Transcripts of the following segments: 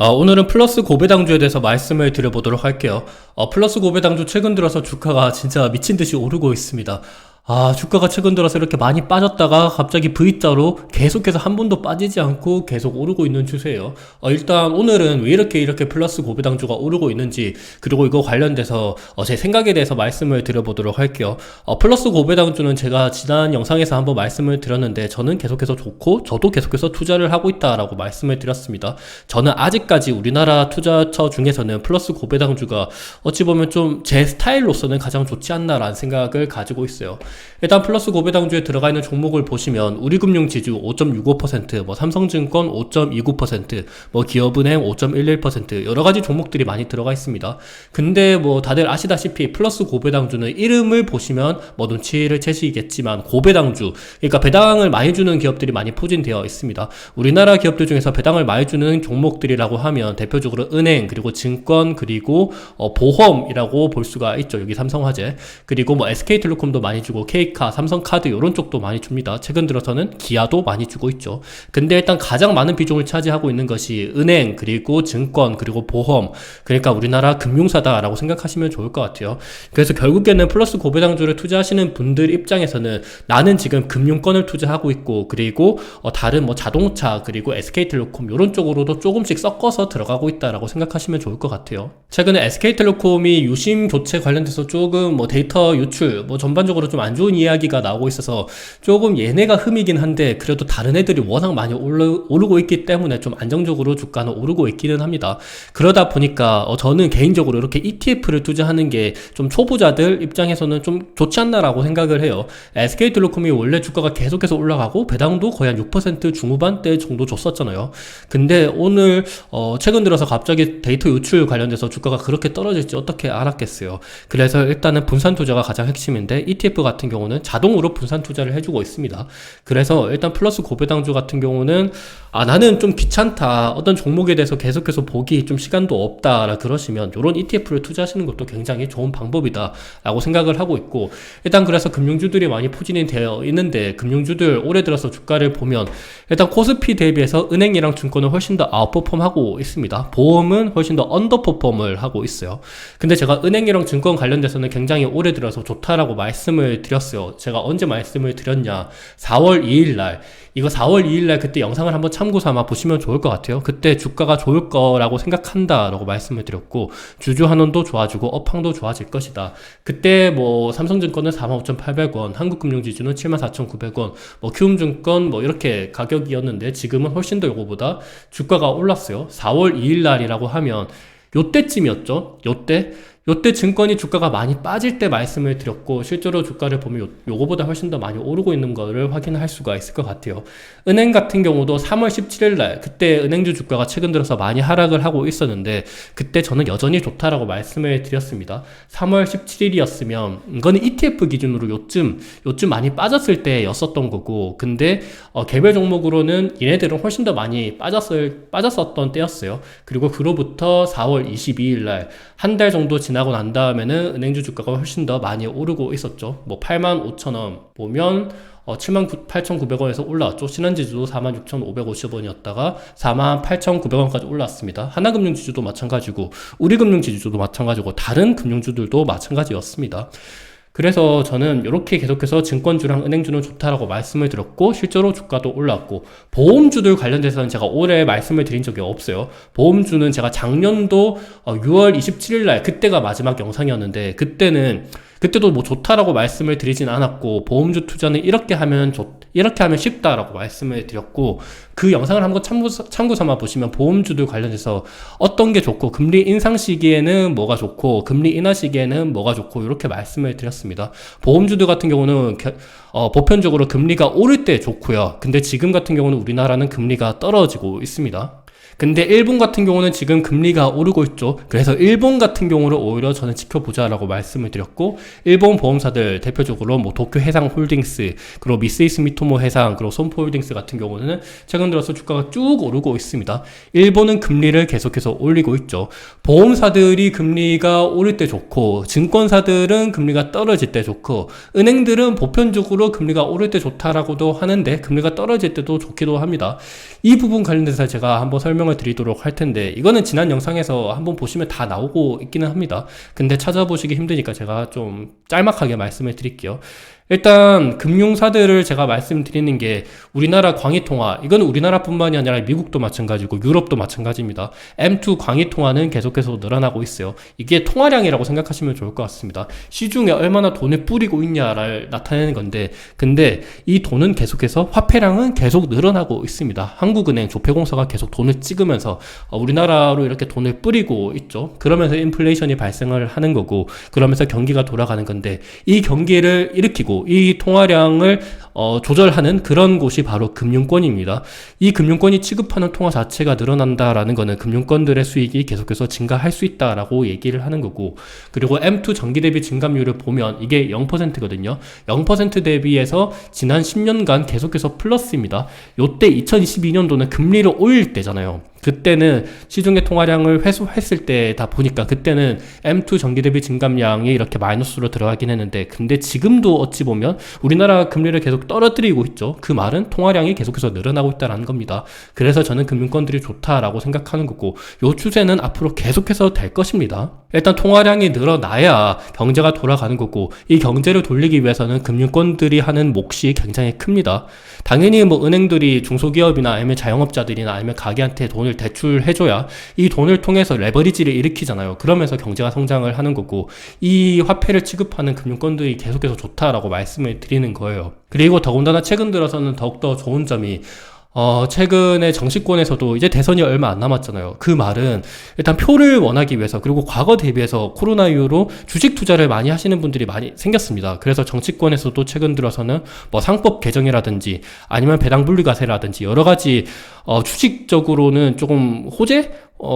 오늘은 플러스 고배당주에 대해서 말씀을 드려보도록 할게요. 플러스 고배당주 최근 들어서 주가가 진짜 미친 듯이 오르고 있습니다. 주가가 최근 들어서 이렇게 많이 빠졌다가 갑자기 V자로 계속해서 한 번도 빠지지 않고 계속 오르고 있는 추세예요. 일단 오늘은 왜 이렇게 플러스 고배당주가 오르고 있는지, 그리고 이거 관련돼서 제 생각에 대해서 말씀을 드려보도록 할게요. 플러스 고배당주는 제가 지난 영상에서 한번 말씀을 드렸는데, 저는 계속해서 좋고 저도 계속해서 투자를 하고 있다라고 말씀을 드렸습니다. 저는 아직까지 우리나라 투자처 중에서는 플러스 고배당주가 어찌 보면 좀 제 스타일로서는 가장 좋지 않나라는 생각을 가지고 있어요. 일단 플러스 고배당주에 들어가 있는 종목을 보시면 우리금융지주 5.65%, 삼성증권 5.29%, 기업은행 5.11%, 여러가지 종목들이 많이 들어가 있습니다. 근데 다들 아시다시피 플러스 고배당주는 이름을 보시면 눈치를 채시겠지만 고배당주, 그러니까 배당을 많이 주는 기업들이 많이 포진되어 있습니다. 우리나라 기업들 중에서 배당을 많이 주는 종목들이라고 하면 대표적으로 은행, 그리고 증권, 그리고 보험이라고 볼 수가 있죠. 여기 삼성화재, 그리고 SK텔레콤도 많이 주고 K카, 삼성카드 이런 쪽도 많이 줍니다. 최근 들어서는 기아도 많이 주고 있죠. 근데 일단 가장 많은 비중을 차지하고 있는 것이 은행, 그리고 증권, 그리고 보험, 그러니까 우리나라 금융사다라고 생각하시면 좋을 것 같아요. 그래서 결국에는 플러스 고배당주를 투자하시는 분들 입장에서는 나는 지금 금융권을 투자하고 있고, 그리고 다른 자동차, 그리고 SK텔레콤 이런 쪽으로도 조금씩 섞어서 들어가고 있다라고 생각하시면 좋을 것 같아요. 최근에 SK텔레콤이 유심 교체 관련돼서 조금 데이터 유출, 전반적으로 좀 안 좋은 이야기가 나오고 있어서 조금 얘네가 흠이긴 한데, 그래도 다른 애들이 워낙 많이 오르고 있기 때문에 좀 안정적으로 주가는 오르고 있기는 합니다. 그러다 보니까 저는 개인적으로 이렇게 ETF를 투자하는 게 좀 초보자들 입장에서는 좀 좋지 않나라고 생각을 해요. SK텔레콤이 원래 주가가 계속해서 올라가고 배당도 거의 한 6% 중후반대 정도 줬었잖아요. 근데 오늘 최근 들어서 갑자기 데이터 유출 관련돼서 주가가 그렇게 떨어질지 어떻게 알았겠어요. 그래서 일단은 분산 투자가 가장 핵심인데, ETF 같은 경우는 자동으로 분산 투자를 해주고 있습니다. 그래서 일단 플러스 고배당주 같은 경우는 나는 좀 귀찮다, 어떤 종목에 대해서 계속해서 보기 좀 시간도 없다 그러시면 이런 ETF를 투자하시는 것도 굉장히 좋은 방법이다 라고 생각을 하고 있고, 일단 그래서 금융주들이 많이 포진이 되어 있는데, 금융주들 올해 들어서 주가를 보면 일단 코스피 대비해서 은행이랑 증권은 훨씬 더 아웃퍼폼 하고 있습니다. 보험은 훨씬 더 언더퍼폼을 하고 있어요. 근데 제가 은행이랑 증권 관련돼서는 굉장히 올해 들어서 좋다라고 말씀을 드렸어요. 제가 언제 말씀을 드렸냐, 4월 2일날, 이거 4월 2일날 그때 영상을 한번 참고 삼아 보시면 좋을 것 같아요. 그때 주가가 좋을 거라고 생각한다 라고 말씀을 드렸고, 주주환원도 좋아지고 업황도 좋아질 것이다. 그때 삼성증권은 45,800원, 한국금융지주는 74,900원, 키움증권 이렇게 가격이었는데, 지금은 훨씬 더 요거보다 주가가 올랐어요. 4월 2일날이라고 하면 요때쯤이었죠. 요때 증권이 주가가 많이 빠질 때 말씀을 드렸고, 실제로 주가를 보면 요거보다 훨씬 더 많이 오르고 있는 거를 확인할 수가 있을 것 같아요. 은행 같은 경우도 3월 17일 날, 그때 은행주 주가가 최근 들어서 많이 하락을 하고 있었는데, 그때 저는 여전히 좋다라고 말씀을 드렸습니다. 3월 17일이었으면 이거는 ETF 기준으로 요쯤 많이 빠졌을 때였었던 거고, 근데 개별 종목으로는 얘네들은 훨씬 더 많이 빠졌었던 때였어요. 그리고 그로부터 4월 22일 날 한 달 정도 지나고 난 다음에는 은행주 주가가 훨씬 더 많이 오르고 있었죠. 85,000원 보면 78,900원에서 올라왔죠. 신한지주도 46,550원이었다가 48,900원까지 올랐습니다. 하나금융지주도 마찬가지고, 우리금융지주도 마찬가지고, 다른 금융주들도 마찬가지였습니다. 그래서 저는 이렇게 계속해서 증권주랑 은행주는 좋다라고 말씀을 드렸고, 실제로 주가도 올랐고, 보험주들 관련돼서는 제가 올해 말씀을 드린 적이 없어요. 보험주는 제가 작년도 6월 27일 날, 그때가 마지막 영상이었는데, 그때도 좋다라고 말씀을 드리진 않았고, 보험주 투자는 이렇게 하면 쉽다라고 말씀을 드렸고, 그 영상을 한번 참고 삼아 보시면 보험주들 관련해서 어떤 게 좋고, 금리 인상 시기에는 뭐가 좋고, 금리 인하 시기에는 뭐가 좋고, 이렇게 말씀을 드렸습니다. 보험주들 같은 경우는 보편적으로 금리가 오를 때 좋고요. 근데 지금 같은 경우는 우리나라는 금리가 떨어지고 있습니다. 근데 일본 같은 경우는 지금 금리가 오르고 있죠. 그래서 일본 같은 경우를 오히려 저는 지켜보자라고 말씀을 드렸고, 일본 보험사들 대표적으로 도쿄 해상 홀딩스, 그리고 미쓰이 스미토모 해상, 그리고 솜포 홀딩스 같은 경우는 최근 들어서 주가가 쭉 오르고 있습니다. 일본은 금리를 계속해서 올리고 있죠. 보험사들이 금리가 오를 때 좋고, 증권사들은 금리가 떨어질 때 좋고, 은행들은 보편적으로 금리가 오를 때 좋다라고도 하는데 금리가 떨어질 때도 좋기도 합니다. 이 부분 관련돼서 제가 한번 설명을 설명을 드리도록 할 텐데, 이거는 지난 영상에서 한번 보시면 다 나오고 있기는 합니다. 근데 찾아보시기 힘드니까 제가 좀 짤막하게 말씀을 드릴게요. 일단 금융사들을 제가 말씀드리는 게 우리나라 광의통화, 이건 우리나라뿐만이 아니라 미국도 마찬가지고 유럽도 마찬가지입니다. M2 광의통화는 계속해서 늘어나고 있어요. 이게 통화량이라고 생각하시면 좋을 것 같습니다. 시중에 얼마나 돈을 뿌리고 있냐를 나타내는 건데, 근데 이 돈은 계속해서 화폐량은 계속 늘어나고 있습니다. 한국은행 조폐공사가 계속 돈을 찍으면서 우리나라로 이렇게 돈을 뿌리고 있죠. 그러면서 인플레이션이 발생을 하는 거고, 그러면서 경기가 돌아가는 건데, 이 경기를 일으키고 이 통화량을 조절하는 그런 곳이 바로 금융권입니다. 이 금융권이 취급하는 통화 자체가 늘어난다라는 거는 금융권들의 수익이 계속해서 증가할 수 있다라고 얘기를 하는 거고, 그리고 M2 전기 대비 증감률을 보면 이게 0%거든요. 0% 대비해서 지난 10년간 계속해서 플러스입니다. 요때 2022년도는 금리를 올릴 때잖아요. 그때는 시중의 통화량을 회수했을 때다 보니까 그때는 M2 전기 대비 증감량이 이렇게 마이너스로 들어가긴 했는데, 근데 지금도 어찌 보면 우리나라 금리를 계속 떨어뜨리고 있죠. 그 말은 통화량이 계속해서 늘어나고 있다는 겁니다. 그래서 저는 금융권들이 좋다라고 생각하는 거고, 요 추세는 앞으로 계속해서 될 것입니다. 일단 통화량이 늘어나야 경제가 돌아가는 거고, 이 경제를 돌리기 위해서는 금융권들이 하는 몫이 굉장히 큽니다. 당연히 뭐 은행들이 중소기업이나 아니면 자영업자들이나 아니면 가게한테 돈을 대출해줘야 이 돈을 통해서 레버리지를 일으키잖아요. 그러면서 경제가 성장을 하는 거고, 이 화폐를 취급하는 금융권들이 계속해서 좋다라고 말씀을 드리는 거예요. 그리고 더군다나 최근 들어서는 더욱더 좋은 점이, 최근에 정치권에서도 이제 대선이 얼마 안 남았잖아요. 그 말은 일단 표를 원하기 위해서, 그리고 과거 대비해서 코로나 이후로 주식 투자를 많이 하시는 분들이 많이 생겼습니다. 그래서 정치권에서도 최근 들어서는 뭐 상법 개정이라든지 아니면 배당 분리과세라든지 여러 가지 주식적으로는 조금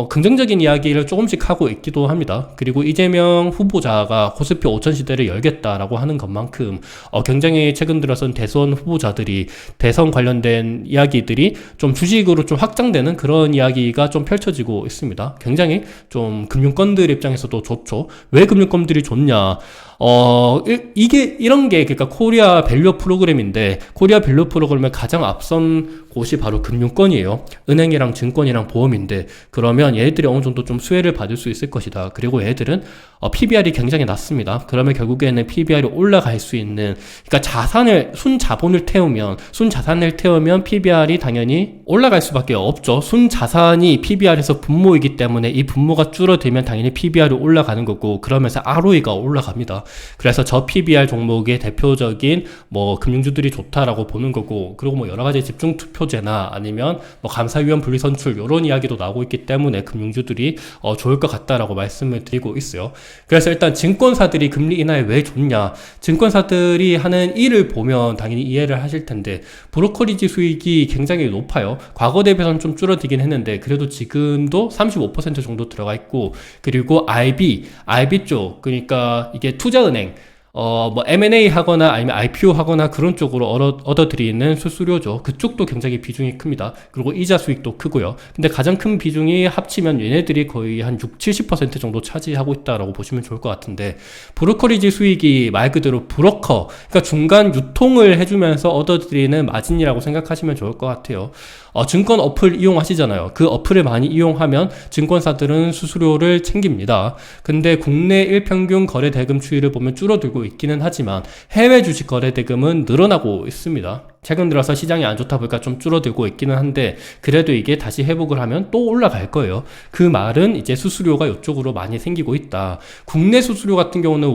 긍정적인 이야기를 조금씩 하고 있기도 합니다. 그리고 이재명 후보자가 코스피 5000 시대를 열겠다라고 하는 것만큼 굉장히 최근 들어선 대선 후보자들이 대선 관련된 이야기들이 좀 주식으로 좀 확장되는 그런 이야기가 좀 펼쳐지고 있습니다. 굉장히 좀 금융권들 입장에서도 좋죠. 왜 금융권들이 좋냐? 이런 게, 그러니까 코리아 밸류 프로그램인데, 코리아 밸류 프로그램의 가장 앞선 곳이 바로 금융권이에요. 은행이랑 증권이랑 보험인데, 그러면 얘네들이 어느 정도 좀 수혜를 받을 수 있을 것이다. 그리고 얘네들은 PBR이 굉장히 낮습니다. 그러면 결국에는 PBR이 올라갈 수 있는, 그러니까 순자산을 태우면 PBR이 당연히 올라갈 수밖에 없죠. 순자산이 PBR에서 분모이기 때문에 이 분모가 줄어들면 당연히 PBR이 올라가는 거고, 그러면서 ROE가 올라갑니다. 그래서 저 PBR 종목의 대표적인 뭐 금융주들이 좋다라고 보는 거고, 그리고 뭐 여러 가지 집중 투표제나 아니면 뭐 감사위원 분리선출 이런 이야기도 나오고 있기 때문에 금융주들이 좋을 것 같다라고 말씀을 드리고 있어요. 그래서 일단 증권사들이 금리 인하에 왜 좋냐? 증권사들이 하는 일을 보면 당연히 이해를 하실 텐데, 브로커리지 수익이 굉장히 높아요. 과거 대비해서는 좀 줄어들긴 했는데 그래도 지금도 35% 정도 들어가 있고, 그리고 IB 쪽, 그러니까 이게 투자은행, 뭐 M&A 하거나 아니면 IPO 하거나 그런 쪽으로 얻어들이는 수수료죠. 그쪽도 굉장히 비중이 큽니다. 그리고 이자 수익도 크고요. 근데 가장 큰 비중이 합치면 얘네들이 거의 한 70% 정도 차지하고 있다라고 보시면 좋을 것 같은데, 브로커리지 수익이 말 그대로 브로커, 그러니까 중간 유통을 해주면서 얻어들이는 마진이라고 생각하시면 좋을 것 같아요. 증권 어플 이용하시잖아요. 그 어플을 많이 이용하면 증권사들은 수수료를 챙깁니다. 근데 국내 일평균 거래 대금 추이를 보면 줄어들고 있기는 하지만 해외 주식 거래 대금은 늘어나고 있습니다. 최근 들어서 시장이 안 좋다 보니까 좀 줄어들고 있기는 한데, 그래도 이게 다시 회복을 하면 또 올라갈 거예요. 그 말은 이제 수수료가 이쪽으로 많이 생기고 있다. 국내 수수료 같은 경우는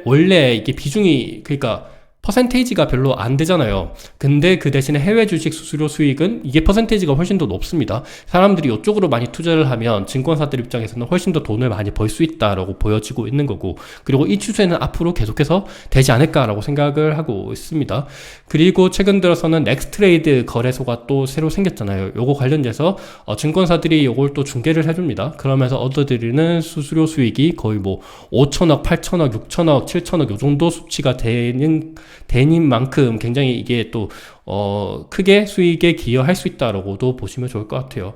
원래 이게 비중이, 그러니까 퍼센테이지가 별로 안 되잖아요. 근데 그 대신에 해외 주식 수수료 수익은 이게 퍼센테이지가 훨씬 더 높습니다. 사람들이 이쪽으로 많이 투자를 하면 증권사들 입장에서는 훨씬 더 돈을 많이 벌 수 있다라고 보여지고 있는 거고, 그리고 이 추세는 앞으로 계속해서 되지 않을까라고 생각을 하고 있습니다. 그리고 최근 들어서는 넥스트레이드 거래소가 또 새로 생겼잖아요. 요거 관련돼서 증권사들이 요걸 또 중개를 해줍니다. 그러면서 얻어들이는 수수료 수익이 거의 뭐 5천억, 8천억, 6천억, 7천억 요 정도 수치가 되는 만큼 굉장히 이게 또 크게 수익에 기여할 수 있다라고도 보시면 좋을 것 같아요.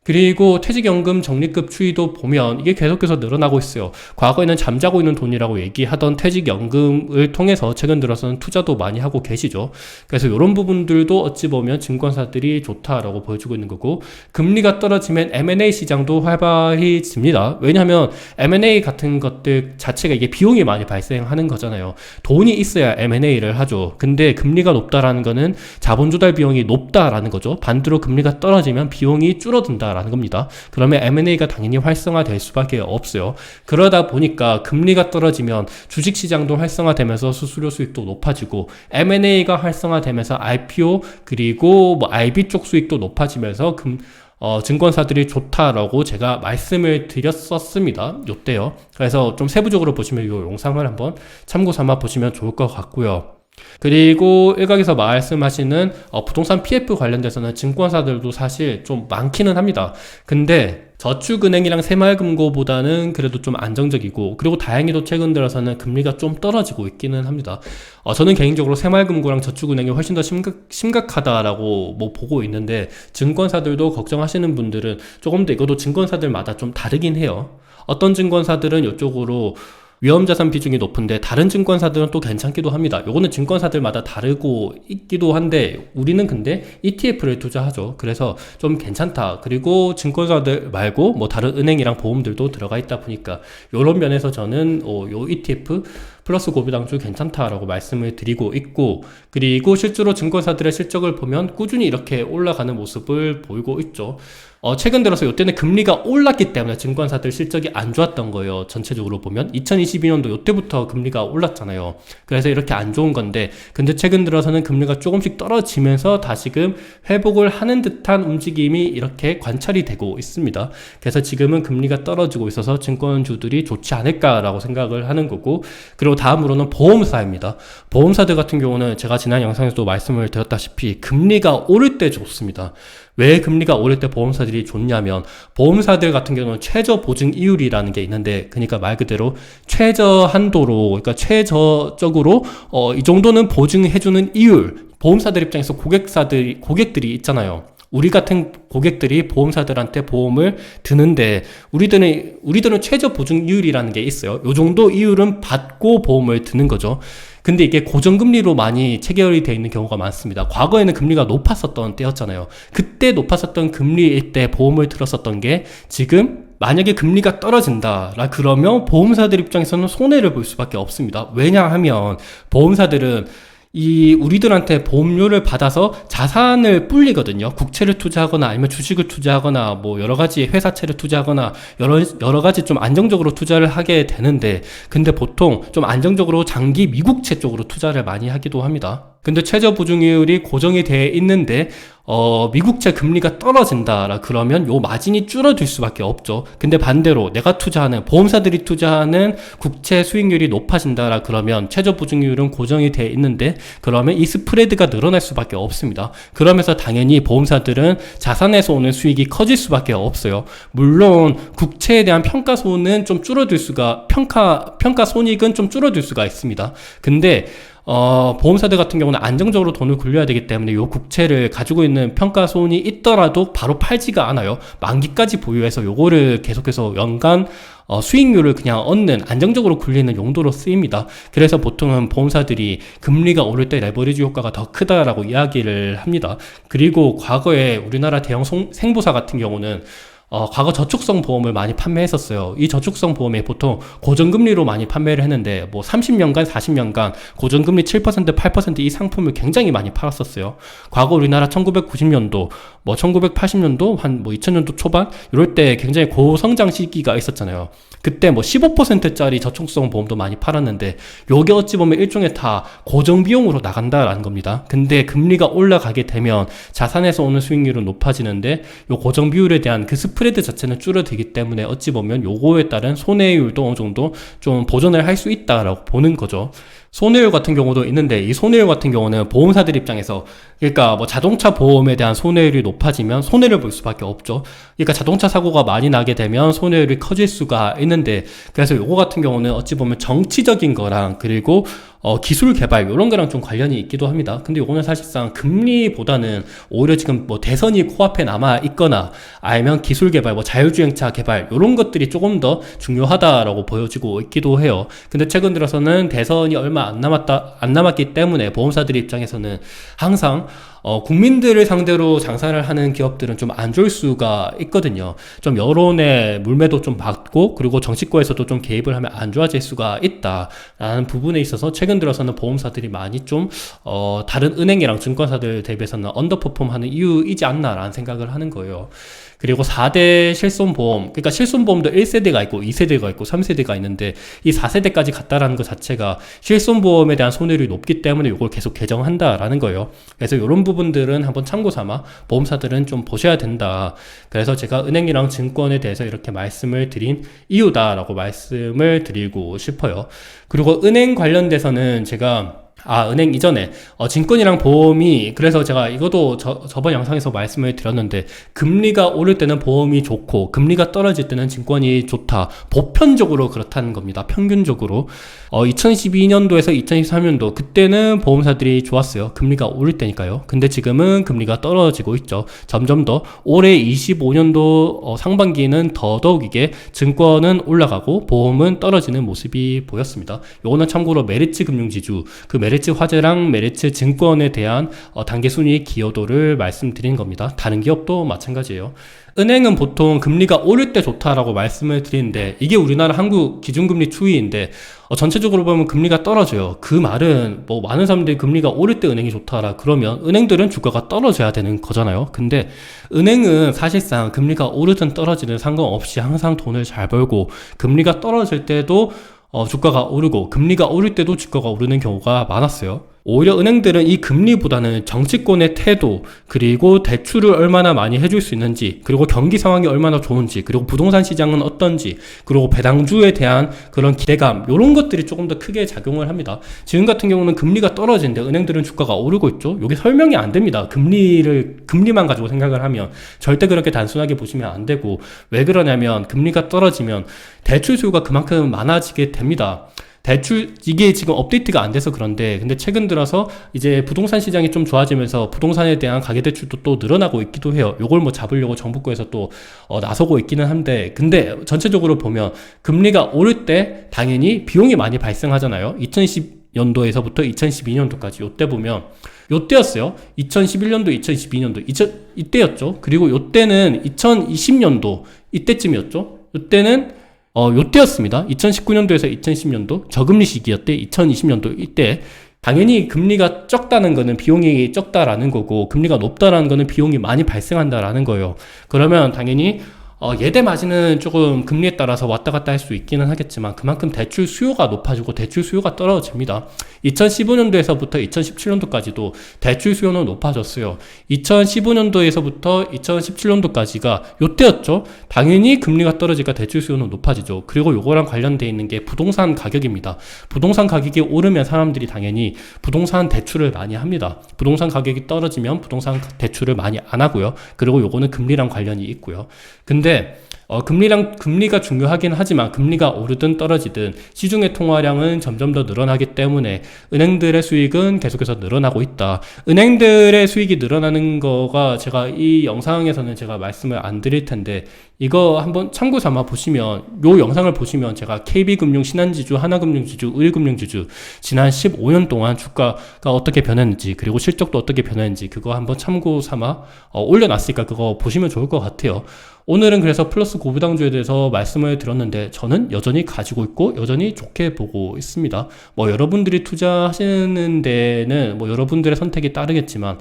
그리고 퇴직연금 적립금 추이도 보면 이게 계속해서 늘어나고 있어요. 과거에는 잠자고 있는 돈이라고 얘기하던 퇴직연금을 통해서 최근 들어서는 투자도 많이 하고 계시죠. 그래서 이런 부분들도 어찌 보면 증권사들이 좋다라고 보여주고 있는 거고, 금리가 떨어지면 M&A 시장도 활발해집니다. 왜냐하면 M&A 같은 것들 자체가 이게 비용이 많이 발생하는 거잖아요. 돈이 있어야 M&A를 하죠. 근데 금리가 높다라는 거는 자본 조달 비용이 높다라는 거죠. 반대로 금리가 떨어지면 비용이 줄어든다라는 겁니다. 그러면 M&A가 당연히 활성화될 수밖에 없어요. 그러다 보니까 금리가 떨어지면 주식시장도 활성화되면서 수수료 수익도 높아지고, M&A가 활성화되면서 IPO 그리고 뭐 IB 쪽 수익도 높아지면서 증권사들이 좋다라고 제가 말씀을 드렸었습니다. 요때요. 그래서 좀 세부적으로 보시면 이 영상을 한번 참고 삼아 보시면 좋을 것 같고요. 그리고 일각에서 말씀하시는 부동산 PF 관련돼서는 증권사들도 사실 좀 많기는 합니다. 근데 저축은행이랑 새마을금고보다는 그래도 좀 안정적이고, 그리고 다행히도 최근 들어서는 금리가 좀 떨어지고 있기는 합니다. 저는 개인적으로 새마을금고랑 저축은행이 훨씬 더 심각하다라고 뭐 보고 있는데, 증권사들도 걱정하시는 분들은 조금 더 이것도 증권사들마다 좀 다르긴 해요. 어떤 증권사들은 이쪽으로 위험자산 비중이 높은데 다른 증권사들은 또 괜찮기도 합니다. 요거는 증권사들마다 다르고 있기도 한데, 우리는 근데 ETF를 투자하죠. 그래서 좀 괜찮다. 그리고 증권사들 말고 뭐 다른 은행이랑 보험들도 들어가 있다 보니까 요런 면에서 저는 요 ETF 플러스 고비당주 괜찮다라고 말씀을 드리고 있고, 그리고 실제로 증권사들의 실적을 보면 꾸준히 이렇게 올라가는 모습을 보이고 있죠. 최근 들어서 이때는 금리가 올랐기 때문에 증권사들 실적이 안 좋았던 거예요. 전체적으로 보면 2022년도 이때부터 금리가 올랐잖아요. 그래서 이렇게 안 좋은 건데, 근데 최근 들어서는 금리가 조금씩 떨어지면서 다시금 회복을 하는 듯한 움직임이 이렇게 관찰이 되고 있습니다. 그래서 지금은 금리가 떨어지고 있어서 증권주들이 좋지 않을까라고 생각을 하는 거고, 그리고 다음으로는 보험사입니다. 보험사들 같은 경우는 제가 지난 영상에서도 말씀을 드렸다시피 금리가 오를 때 좋습니다. 왜 금리가 오를 때 보험사들이 좋냐면, 보험사들 같은 경우는 최저 보증 이율이라는 게 있는데, 그러니까 말 그대로 최저 한도로, 그러니까 최저적으로 이 정도는 보증해주는 이율, 보험사들 입장에서 고객들이 있잖아요. 우리 같은 고객들이 보험사들한테 보험을 드는데, 우리들은 최저 보증 이율이라는 게 있어요. 요 정도 이율은 받고 보험을 드는 거죠. 근데 이게 고정금리로 많이 체결이 되어 있는 경우가 많습니다. 과거에는 금리가 높았었던 때였잖아요. 그때 높았었던 금리일 때 보험을 들었었던 게, 지금 만약에 금리가 떨어진다 그러면 보험사들 입장에서는 손해를 볼 수밖에 없습니다. 왜냐하면 보험사들은 우리들한테 보험료를 받아서 자산을 불리거든요. 국채를 투자하거나 아니면 주식을 투자하거나 뭐 여러 가지 회사채를 투자하거나 여러 가지 좀 안정적으로 투자를 하게 되는데, 근데 보통 좀 안정적으로 장기 미국채 쪽으로 투자를 많이 하기도 합니다. 근데 최저 보증이율이 고정이 되어 있는데 미국채 금리가 떨어진다 그러면 요 마진이 줄어들 수밖에 없죠. 근데 반대로 내가 투자하는 보험사들이 투자하는 국채 수익률이 높아진다 그러면 최저 보증이율은 고정이 되어 있는데, 그러면 이 스프레드가 늘어날 수밖에 없습니다. 그러면서 당연히 보험사들은 자산에서 오는 수익이 커질 수밖에 없어요. 물론 국채에 대한 평가손은 좀 줄어들 수가 평가손익은 좀 줄어들 수가 있습니다. 근데 보험사들 같은 경우는 안정적으로 돈을 굴려야 되기 때문에 요 국채를 가지고 있는 평가손이 있더라도 바로 팔지가 않아요. 만기까지 보유해서 요거를 계속해서 연간 수익률을 그냥 얻는, 안정적으로 굴리는 용도로 쓰입니다. 그래서 보통은 보험사들이 금리가 오를 때 레버리지 효과가 더 크다라고 이야기를 합니다. 그리고 과거에 우리나라 대형 생보사 같은 경우는 과거 저축성 보험을 많이 판매했었어요. 이 저축성 보험에 보통 고정금리로 많이 판매를 했는데, 뭐 30년간, 40년간 고정금리 7%, 8% 이 상품을 굉장히 많이 팔았었어요. 과거 우리나라 1990년도, 뭐 1980년도, 한 뭐 2000년도 초반, 이럴 때 굉장히 고성장 시기가 있었잖아요. 그때 뭐 15%짜리 저축성 보험도 많이 팔았는데, 요게 어찌 보면 일종의 다 고정 비용으로 나간다라는 겁니다. 근데 금리가 올라가게 되면 자산에서 오는 수익률은 높아지는데, 요 고정 비율에 대한 그 스프레드 자체는 줄어들기 때문에 어찌 보면 요거에 따른 손해율도 어느 정도 좀 보전을 할 수 있다라고 보는 거죠. 손해율 같은 경우도 있는데, 이 손해율 같은 경우는 보험사들 입장에서, 그러니까 뭐 자동차 보험에 대한 손해율이 높아지면 손해를 볼 수밖에 없죠. 그러니까 자동차 사고가 많이 나게 되면 손해율이 커질 수가 있는데, 그래서 요거 같은 경우는 어찌 보면 정치적인 거랑, 그리고 기술 개발 이런 거랑 좀 관련이 있기도 합니다. 근데 요거는 사실상 금리보다는 오히려 지금 뭐 대선이 코앞에 남아 있거나, 아니면 기술 개발, 뭐 자율주행차 개발 이런 것들이 조금 더 중요하다라고 보여지고 있기도 해요. 근데 최근 들어서는 대선이 얼마 안 남았기 때문에 보험사들 입장에서는 항상 국민들을 상대로 장사를 하는 기업들은 좀 안 좋을 수가 있거든요. 좀 여론의 물매도 좀 받고, 그리고 정치권에서도 좀 개입을 하면 안 좋아질 수가 있다라는 부분에 있어서 최근 들어서는 보험사들이 많이 좀 다른 은행이랑 증권사들 대비해서는 언더퍼폼하는 이유이지 않나라는 생각을 하는 거예요. 그리고 4대 실손보험, 그러니까 실손보험도 1세대가 있고 2세대가 있고 3세대가 있는데, 이 4세대까지 갔다라는 것 자체가 실손보험에 대한 손해율이 높기 때문에 이걸 계속 개정한다라는 거예요. 그래서 이런 부분들은 한번 참고 삼아 보험사들은 좀 보셔야 된다. 그래서 제가 은행이랑 증권에 대해서 이렇게 말씀을 드린 이유다라고 말씀을 드리고 싶어요. 그리고 은행 관련돼서는 제가 은행 이전에 증권이랑 보험이, 그래서 제가 이것도 저번 영상에서 말씀을 드렸는데, 금리가 오를 때는 보험이 좋고 금리가 떨어질 때는 증권이 좋다, 보편적으로 그렇다는 겁니다. 평균적으로 2012년도에서 2023년도 그때는 보험사들이 좋았어요. 금리가 오를 때니까요. 근데 지금은 금리가 떨어지고 있죠. 점점 더 올해 25년도 상반기에는 더더욱이게 증권은 올라가고 보험은 떨어지는 모습이 보였습니다. 요거는 참고로 메리츠 금융지주, 그 메리츠 화재랑 메리츠 증권에 대한 단기 순이익 기여도를 말씀드린 겁니다. 다른 기업도 마찬가지예요. 은행은 보통 금리가 오를 때 좋다라고 말씀을 드리는데, 이게 우리나라 한국 기준금리 추이인데 전체적으로 보면 금리가 떨어져요. 그 말은 뭐 많은 사람들이 금리가 오를 때 은행이 좋다라 그러면 은행들은 주가가 떨어져야 되는 거잖아요. 근데 은행은 사실상 금리가 오르든 떨어지든 상관없이 항상 돈을 잘 벌고, 금리가 떨어질 때도 주가가 오르고, 금리가 오를 때도 주가가 오르는 경우가 많았어요. 오히려 은행들은 이 금리보다는 정치권의 태도, 그리고 대출을 얼마나 많이 해줄 수 있는지, 그리고 경기 상황이 얼마나 좋은지, 그리고 부동산 시장은 어떤지, 그리고 배당주에 대한 그런 기대감, 이런 것들이 조금 더 크게 작용을 합니다. 지금 같은 경우는 금리가 떨어지는데 은행들은 주가가 오르고 있죠. 이게 설명이 안 됩니다. 금리만 가지고 생각을 하면 절대 그렇게 단순하게 보시면 안 되고, 왜 그러냐면 금리가 떨어지면 대출 수요가 그만큼 많아지게 됩니다. 이게 지금 업데이트가 안 돼서 그런데, 근데 최근 들어서 이제 부동산 시장이 좀 좋아지면서 부동산에 대한 가계대출도 또 늘어나고 있기도 해요. 요걸 뭐 잡으려고 정부권에서 또 나서고 있기는 한데, 근데 전체적으로 보면 금리가 오를 때 당연히 비용이 많이 발생하잖아요. 2010년도에서부터 2012년도까지 요때 보면, 요때였어요. 2011년도, 2012년도, 이때였죠. 그리고 요때는 2020년도, 이때쯤이었죠. 요때는 요때였습니다. 2019년도에서 2010년도 저금리 시기였대. 2020년도 이때 당연히 금리가 적다는 거는 비용이 적다라는 거고, 금리가 높다라는 거는 비용이 많이 발생한다라는 거예요. 그러면 당연히 예대 마진은 조금 금리에 따라서 왔다 갔다 할 수 있기는 하겠지만, 그만큼 대출 수요가 높아지고 대출 수요가 떨어집니다. 2015년도에서부터 2017년도까지도 대출 수요는 높아졌어요. 2015년도에서부터 2017년도까지가 요때였죠. 당연히 금리가 떨어지니까 대출 수요는 높아지죠. 그리고 요거랑 관련되어 있는 게 부동산 가격입니다. 부동산 가격이 오르면 사람들이 당연히 부동산 대출을 많이 합니다. 부동산 가격이 떨어지면 부동산 대출을 많이 안 하고요. 그리고 요거는 금리랑 관련이 있고요. 근데 금리가 중요하긴 하지만 금리가 오르든 떨어지든 시중의 통화량은 점점 더 늘어나기 때문에 은행들의 수익은 계속해서 늘어나고 있다. 은행들의 수익이 늘어나는 거가 제가 이 영상에서는 제가 말씀을 안 드릴 텐데, 이거 한번 참고 삼아 보시면, 요 영상을 보시면 제가 KB금융, 신한지주, 하나금융지주, 을금융지주 지난 15년 동안 주가가 어떻게 변했는지, 그리고 실적도 어떻게 변했는지 그거 한번 참고 삼아 올려놨으니까 그거 보시면 좋을 것 같아요. 오늘은 그래서 플러스 고부당주에 대해서 말씀을 드렸는데, 저는 여전히 가지고 있고 여전히 좋게 보고 있습니다. 뭐 여러분들이 투자하시는 데는 뭐 여러분들의 선택이 따르겠지만,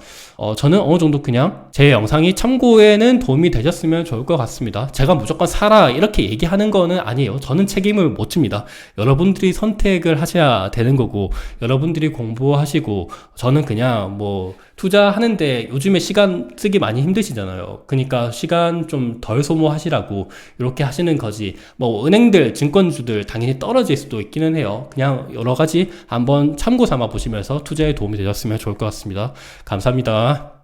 저는 어느 정도 그냥 제 영상이 참고에는 도움이 되셨으면 좋을 것 같습니다. 있습니다. 제가 무조건 사라 이렇게 얘기하는 거는 아니에요. 저는 책임을 못 집니다. 여러분들이 선택을 하셔야 되는 거고, 여러분들이 공부하시고, 저는 그냥 뭐 투자하는데 요즘에 시간 쓰기 많이 힘드시잖아요. 그러니까 시간 좀 덜 소모하시라고 이렇게 하시는 거지. 뭐 은행들, 증권주들 당연히 떨어질 수도 있기는 해요. 그냥 여러 가지 한번 참고 삼아 보시면서 투자에 도움이 되셨으면 좋을 것 같습니다. 감사합니다.